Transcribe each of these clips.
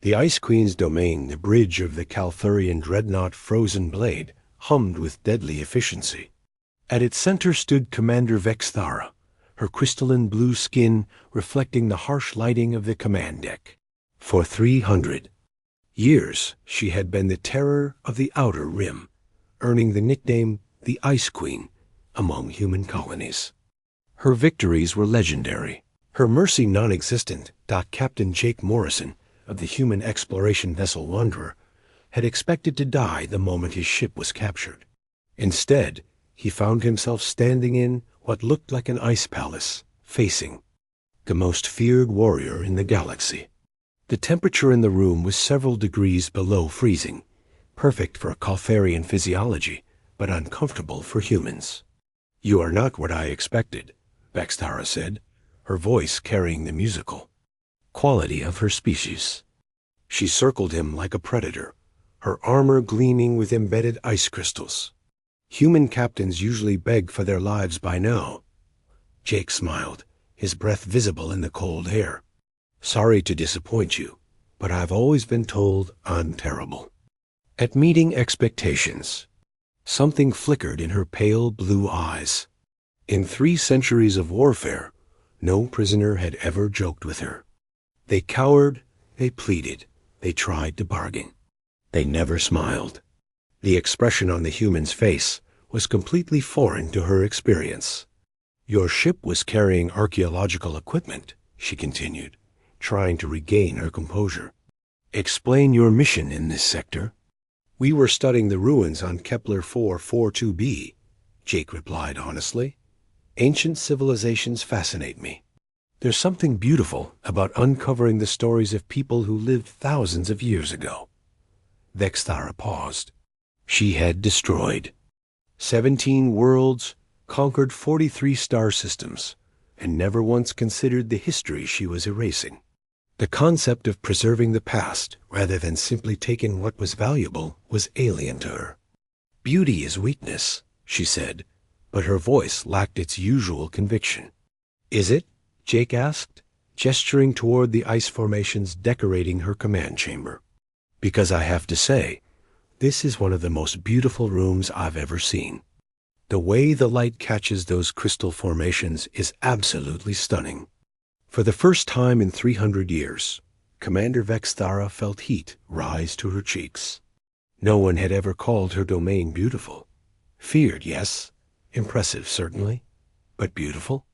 The Ice Queen's domain, the bridge of the Calthurian dreadnought Frozen Blade, hummed with deadly efficiency. At its center stood Commander Vexthara, her crystalline blue skin reflecting the harsh lighting of the command deck. For 300 years, she had been the terror of the Outer Rim, earning the nickname the Ice Queen among human colonies. Her victories were legendary, her mercy non-existent. Captain Jake Morrison of the human exploration vessel Wanderer had expected to die the moment his ship was captured. Instead, he found himself standing in what looked like an ice palace, facing the most feared warrior in the galaxy. The temperature in the room was several degrees below freezing, perfect for Caltharian physiology, but uncomfortable for humans. "You are not what I expected," Vexthara said, her voice carrying the musical quality of her species. She circled him like a predator, her armor gleaming with embedded ice crystals. "Human captains usually beg for their lives by now." Jake smiled, his breath visible in the cold air. "Sorry to disappoint you, but I've always been told I'm terrible at meeting expectations." Something flickered in her pale blue eyes. In 3 centuries of warfare, no prisoner had ever joked with her. They cowered, they pleaded, they tried to bargain. They never smiled. The expression on the human's face was completely foreign to her experience. "Your ship was carrying archaeological equipment," she continued, trying to regain her composure. "Explain your mission in this sector." "We were studying the ruins on Kepler 442b," Jake replied honestly. "Ancient civilizations fascinate me. There's something beautiful about uncovering the stories of people who lived thousands of years ago." Vexthara paused. She had destroyed 17 worlds, conquered 43 star systems, and never once considered the history she was erasing. The concept of preserving the past, rather than simply taking what was valuable, was alien to her. "Beauty is weakness," she said, but her voice lacked its usual conviction. "Is it?" Jake asked, gesturing toward the ice formations decorating her command chamber. "Because I have to say, this is one of the most beautiful rooms I've ever seen. The way the light catches those crystal formations is absolutely stunning." For the first time in 300 years, Commander Vexthara felt heat rise to her cheeks. No one had ever called her domain beautiful. Feared, yes. Impressive, certainly. But beautiful?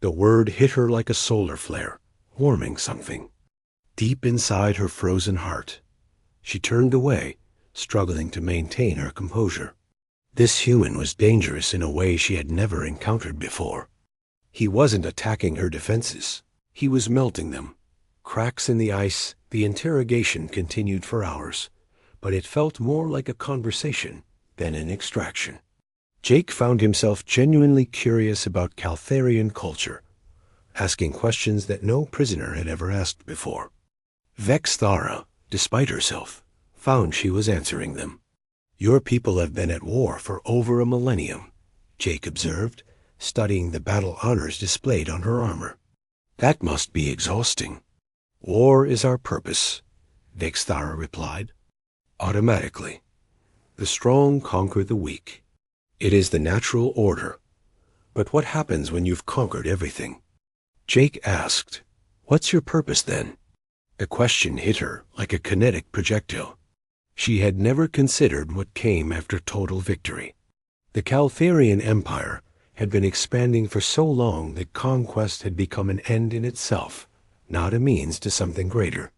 The word hit her like a solar flare, warming something deep inside her frozen heart. She turned away, struggling to maintain her composure. This human was dangerous in a way she had never encountered before. He wasn't attacking her defenses. He was melting them. Cracks in the ice, the interrogation continued for hours, but it felt more like a conversation than an extraction. Jake found himself genuinely curious about Caltharian culture, asking questions that no prisoner had ever asked before. Vexthara, despite herself, found she was answering them. "Your people have been at war for over a millennium," Jake observed, studying the battle honors displayed on her armor. "That must be exhausting." "War is our purpose," Vexthara replied. "Automatically. The strong conquer the weak. It is the natural order. But what happens when you've conquered everything?" Jake asked, "What's your purpose then?" The question hit her like a kinetic projectile. She had never considered what came after total victory. The Caltharian Empire had been expanding for so long that conquest had become an end in itself, not a means to something greater.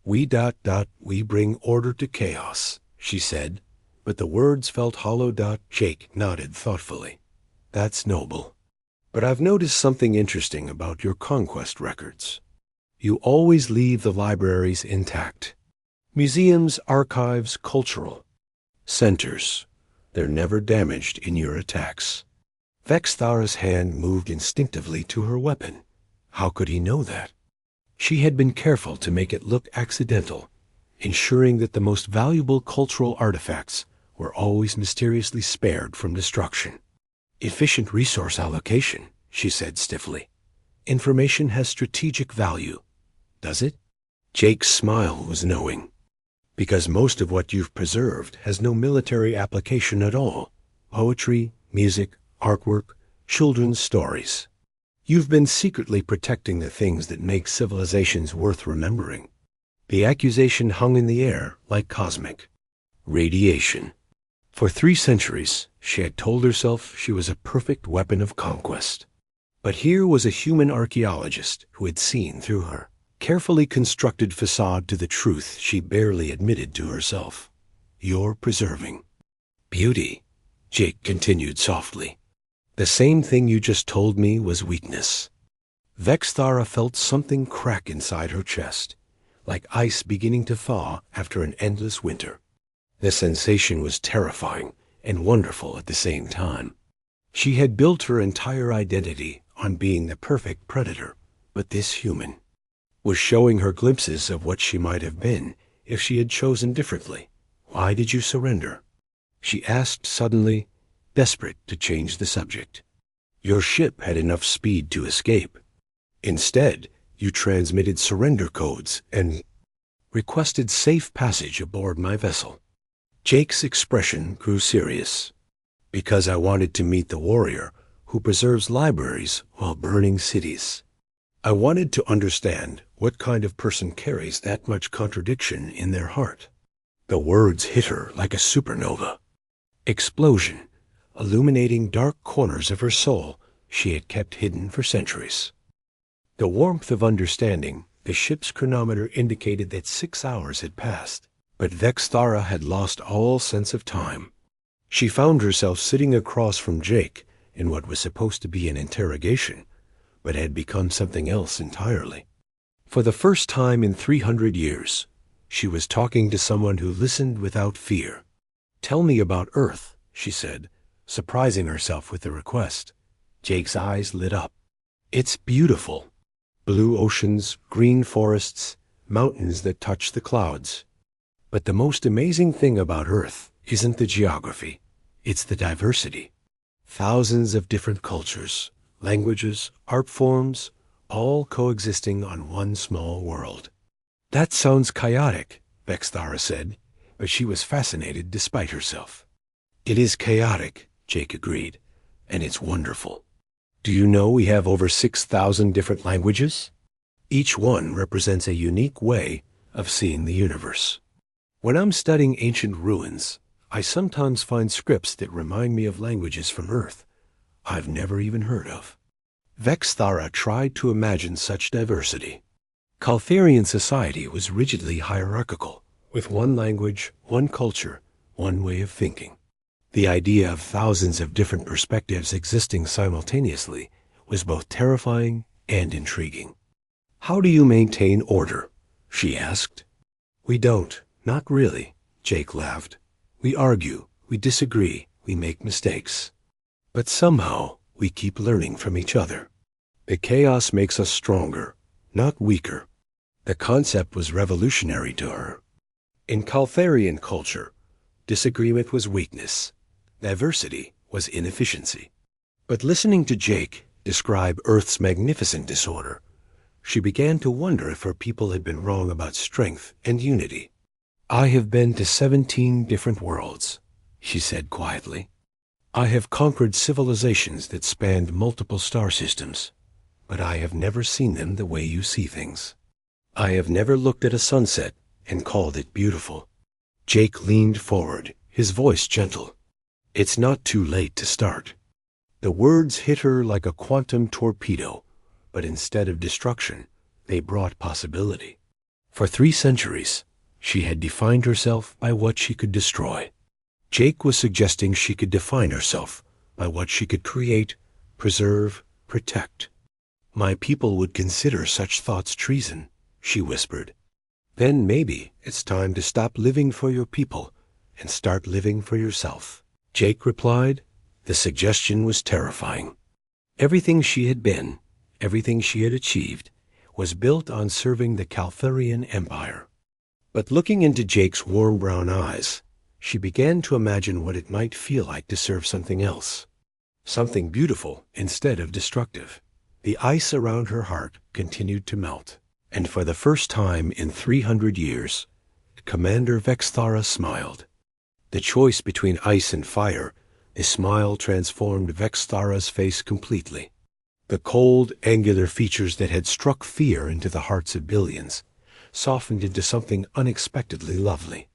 We bring order to chaos," she said, but the words felt hollow. Jake nodded thoughtfully. "That's noble. But I've noticed something interesting about your conquest records. You always leave the libraries intact. Museums, archives, cultural centers. They're never damaged in your attacks." Vexthara's hand moved instinctively to her weapon. How could he know that? She had been careful to make it look accidental, ensuring that the most valuable cultural artifacts were always mysteriously spared from destruction. "Efficient resource allocation," she said stiffly. "Information has strategic value." "Does it?" Jake's smile was knowing. Because most of what you've preserved has no military application at all. Poetry, music, artwork, children's stories. You've been secretly protecting the things that make civilizations worth remembering. The accusation hung in the air like cosmic radiation. For 3 centuries, she had told herself she was a perfect weapon of conquest. But here was a human archaeologist who had seen through her carefully constructed facade to the truth she barely admitted to herself. You're preserving beauty, Jake continued softly. The same thing you just told me was weakness. Vexthara felt something crack inside her chest, like ice beginning to thaw after an endless winter. The sensation was terrifying and wonderful at the same time. She had built her entire identity on being the perfect predator, but this human was showing her glimpses of what she might have been if she had chosen differently. Why did you surrender? She asked suddenly, desperate to change the subject. Your ship had enough speed to escape. Instead, you transmitted surrender codes and requested safe passage aboard my vessel. Jake's expression grew serious. Because I wanted to meet the warrior who preserves libraries while burning cities. I wanted to understand what kind of person carries that much contradiction in their heart. The words hit her like a supernova. Explosion, illuminating dark corners of her soul she had kept hidden for centuries. The warmth of understanding, the ship's chronometer indicated that 6 hours had passed, but Vexthara had lost all sense of time. She found herself sitting across from Jake in what was supposed to be an interrogation, but had become something else entirely. For the first time in 300 years, she was talking to someone who listened without fear. Tell me about Earth, she said, surprising herself with the request. Jake's eyes lit up. It's beautiful. Blue oceans, green forests, mountains that touch the clouds. But the most amazing thing about Earth isn't the geography, it's the diversity. Thousands of different cultures, languages, art forms, all coexisting on one small world. That sounds chaotic, Vexthara said, but she was fascinated despite herself. It is chaotic, Jake agreed, and it's wonderful. Do you know we have over 6,000 different languages? Each one represents a unique way of seeing the universe. When I'm studying ancient ruins, I sometimes find scripts that remind me of languages from Earth I've never even heard of. Vexthara tried to imagine such diversity. Caltharian society was rigidly hierarchical, with one language, one culture, one way of thinking. The idea of thousands of different perspectives existing simultaneously was both terrifying and intriguing. How do you maintain order? She asked. We don't, not really, Jake laughed. We argue, we disagree, we make mistakes. But somehow, we keep learning from each other. The chaos makes us stronger, not weaker. The concept was revolutionary to her. In Caltharian culture, disagreement was weakness. Diversity was inefficiency. But listening to Jake describe Earth's magnificent disorder, she began to wonder if her people had been wrong about strength and unity. I have been to 17 different worlds, she said quietly. I have conquered civilizations that spanned multiple star systems, but I have never seen them the way you see things. I have never looked at a sunset and called it beautiful. Jake leaned forward, his voice gentle. It's not too late to start. The words hit her like a quantum torpedo, but instead of destruction, they brought possibility. For 3 centuries, she had defined herself by what she could destroy. Jake was suggesting she could define herself by what she could create, preserve, protect. My people would consider such thoughts treason, she whispered. Then maybe it's time to stop living for your people and start living for yourself. Jake replied. The suggestion was terrifying. Everything she had been, everything she had achieved, was built on serving the Caltharian Empire. But looking into Jake's warm brown eyes, she began to imagine what it might feel like to serve something else. Something beautiful instead of destructive. The ice around her heart continued to melt. And for the first time in 300 years, Commander Vexthara smiled. The choice between ice and fire, a smile transformed Vexthara's face completely. The cold, angular features that had struck fear into the hearts of billions softened into something unexpectedly lovely.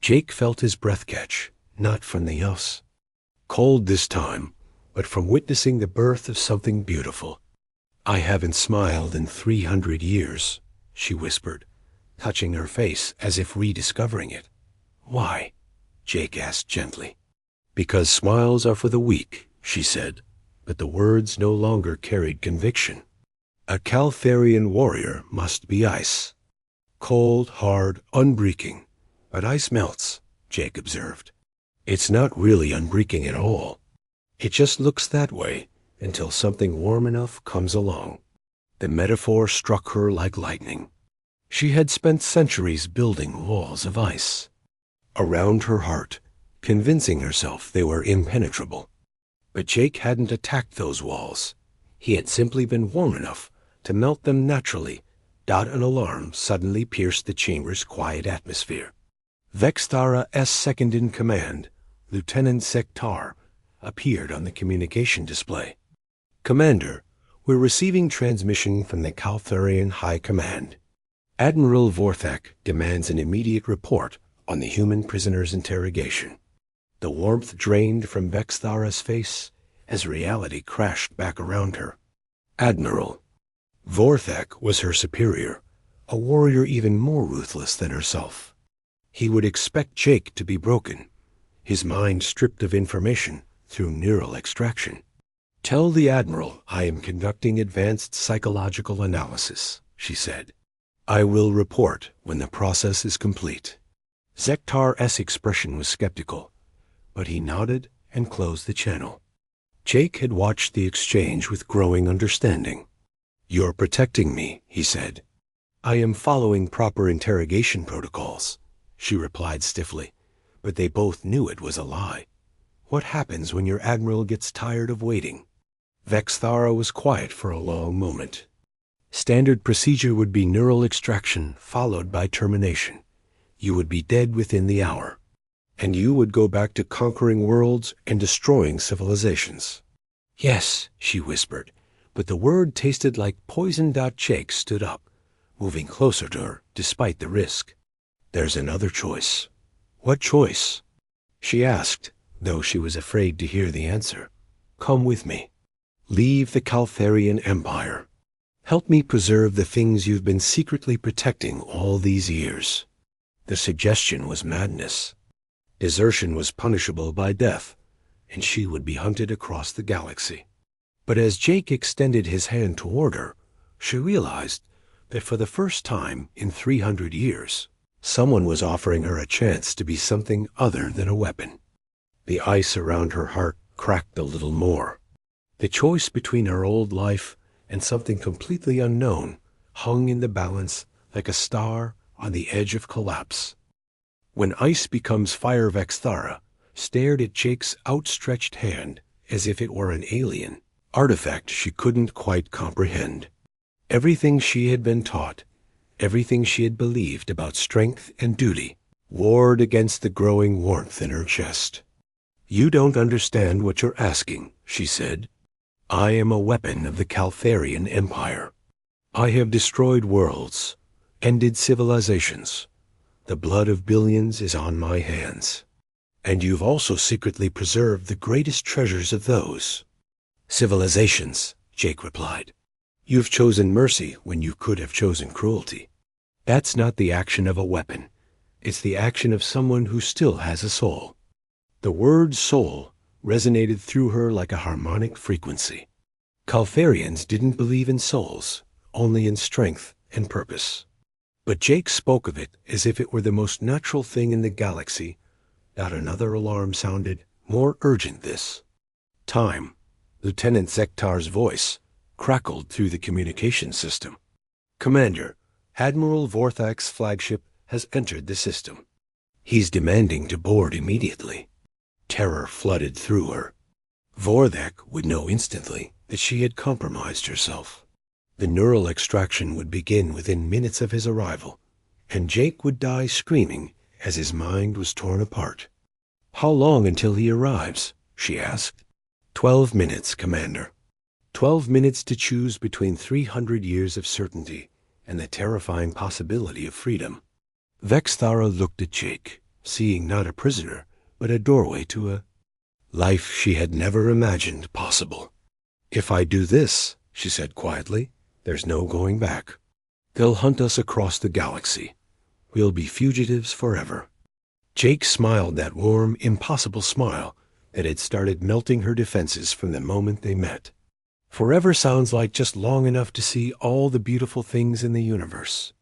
Jake felt his breath catch, not from the ice. Cold this time, but from witnessing the birth of something beautiful. "I haven't smiled in 300 years, she whispered, touching her face as if rediscovering it. "Why?" Jake asked gently. "Because smiles are for the weak," she said, but the words no longer carried conviction. "A Caltharian warrior must be ice. Cold, hard, unbreaking. But ice melts," Jake observed. "It's not really unbreaking at all. It just looks that way until something warm enough comes along." The metaphor struck her like lightning. She had spent centuries building walls of ice around her heart, convincing herself they were impenetrable. But Jake hadn't attacked those walls. He had simply been warm enough to melt them naturally. An alarm suddenly pierced the chamber's quiet atmosphere. Vexthara's second-in-command, Lieutenant Sektar, appeared on the communication display. "Commander, we're receiving transmission from the Caltharian High Command. Admiral Vorthak demands an immediate report on the human prisoner's interrogation." The warmth drained from Vexthara's face as reality crashed back around her. Admiral. Vorthak was her superior, a warrior even more ruthless than herself. He would expect Jake to be broken, his mind stripped of information through neural extraction. "Tell the Admiral I am conducting advanced psychological analysis," she said. "I will report when the process is complete." Sektar's expression was skeptical, but he nodded and closed the channel. Jake had watched the exchange with growing understanding. "You're protecting me," he said. "I am following proper interrogation protocols," she replied stiffly, but they both knew it was a lie. What happens when your admiral gets tired of waiting? Vexthara was quiet for a long moment. Standard procedure would be neural extraction followed by termination. You would be dead within the hour. And you would go back to conquering worlds and destroying civilizations. "Yes," she whispered, but the word tasted like poison. Jake stood up, moving closer to her despite the risk. "There's another choice." "What choice?" she asked, though she was afraid to hear the answer. "Come with me. Leave the Caltharian Empire. Help me preserve the things you've been secretly protecting all these years." The suggestion was madness. Desertion was punishable by death, and she would be hunted across the galaxy. But as Jake extended his hand toward her, she realized that for the first time in 300 years, someone was offering her a chance to be something other than a weapon. The ice around her heart cracked a little more. The choice between her old life and something completely unknown hung in the balance like a star on the edge of collapse. When ice becomes fire, Vexthara stared at Jake's outstretched hand as if it were an alien artifact she couldn't quite comprehend. Everything she had been taught, everything she had believed about strength and duty, warred against the growing warmth in her chest. "You don't understand what you're asking," she said. "I am a weapon of the Caltharian Empire. I have destroyed worlds, ended civilizations. The blood of billions is on my hands. And you've also secretly preserved the greatest treasures of those." "Civilizations," Jake replied. "You've chosen mercy when you could have chosen cruelty. That's not the action of a weapon. It's the action of someone who still has a soul." The word soul resonated through her like a harmonic frequency. Caltharians didn't believe in souls, only in strength and purpose. But Jake spoke of it as if it were the most natural thing in the galaxy. Another alarm sounded, more urgent this time. Lieutenant Sektar's voice crackled through the communication system. "Commander, Admiral Vorthak's flagship has entered the system. He's demanding to board immediately." Terror flooded through her. Vorthak would know instantly that she had compromised herself. The neural extraction would begin within minutes of his arrival, and Jake would die screaming as his mind was torn apart. "How long until he arrives?" she asked. 12 minutes, Commander. 12 minutes to choose between 300 years of certainty and the terrifying possibility of freedom. Vexthara looked at Jake, seeing not a prisoner, but a doorway to a life she had never imagined possible. "If I do this," she said quietly, "there's no going back. They'll hunt us across the galaxy. We'll be fugitives forever." Jake smiled that warm, impossible smile that had started melting her defenses from the moment they met. Forever sounds like just long enough to see all the beautiful things in the universe.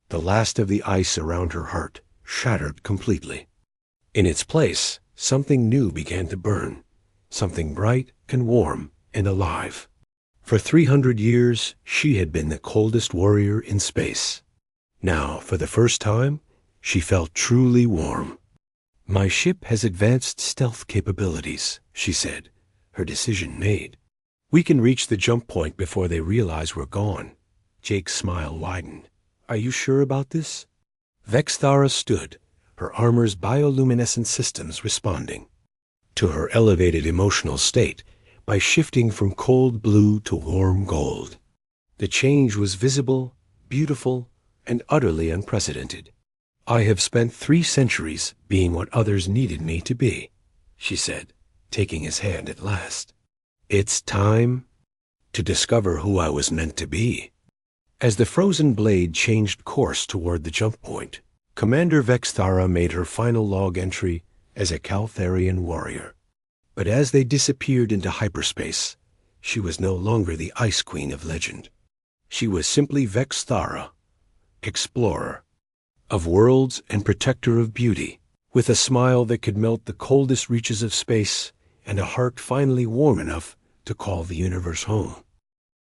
The last of the ice around her heart shattered completely. In its place, something new began to burn, something bright and warm and alive. For 300 years, she had been the coldest warrior in space. Now, for the first time, she felt truly warm. "My ship has advanced stealth capabilities," she said, her decision made. "We can reach the jump point before they realize we're gone." Jake's smile widened. "Are you sure about this?" Vexthara stood, her armor's bioluminescent systems responding to her elevated emotional state by shifting from cold blue to warm gold. The change was visible, beautiful, and utterly unprecedented. "I have spent 3 centuries being what others needed me to be," she said, taking his hand at last. "It's time to discover who I was meant to be." As the frozen blade changed course toward the jump point, Commander Vexthara made her final log entry as a Caltharian warrior. But as they disappeared into hyperspace, she was no longer the Ice Queen of legend. She was simply Vexthara, explorer of worlds and protector of beauty, with a smile that could melt the coldest reaches of space and a heart finally warm enough to call the universe home.